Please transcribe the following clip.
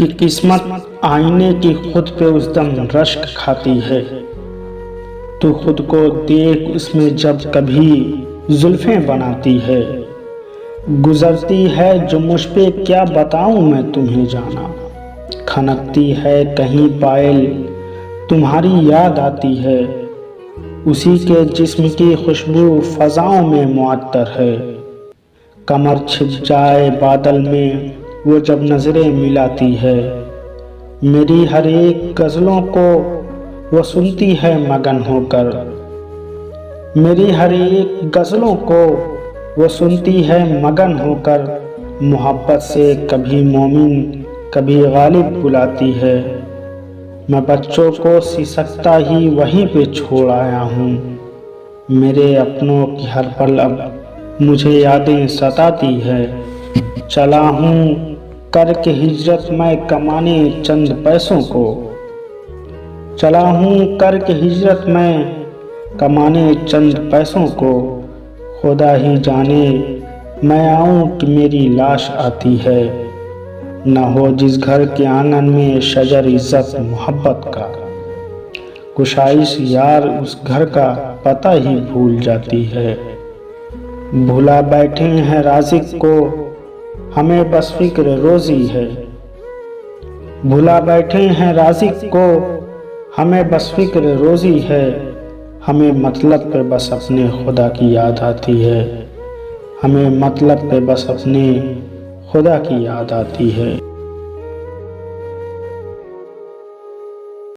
कि किस्मत आईने की खुद पे उस दम रश्क खाती है। तू खुद को देख उसमें जब कभी जुल्फें बनाती है। गुजरती है जो मुझ पे क्या बताऊं मैं तुम्हें जाना। खनकती है कहीं पायल तुम्हारी याद आती है। उसी के जिस्म की खुशबू फजाओं में मुअत्तर है। कमर छिप जाए बादल में वो जब नजरें मिलाती है। मेरी हर एक गजलों को वो सुनती है मगन होकर। मेरी हर एक गजलों को वो सुनती है मगन होकर। मोहब्बत से कभी मोमिन कभी गालिब बुलाती है। मैं बच्चों को सिसकता ही वहीं पे छोड़ आया हूँ। मेरे अपनों की हर पल अब मुझे यादें सताती है। चला हूँ करके हिजरत मैं कमाने चंद पैसों को। चला हूँ करके हिजरत मैं कमाने चंद पैसों को। खुदा ही जाने मैं आऊँ कि मेरी लाश आती है। न हो जिस घर के आंगन में शजर इज्जत मोहब्बत का। कुशाइश यार उस घर का पता ही भूल जाती है। भुला बैठे हैं राज़िक को हमें बस फिक्र रोज़ी है। भुला बैठे हैं राज़िक को हमें बस फिक्र रोज़ी है। हमें मतलब पे बस अपने खुदा की याद आती है। हमें मतलब पे बस अपने खुदा की याद आती है।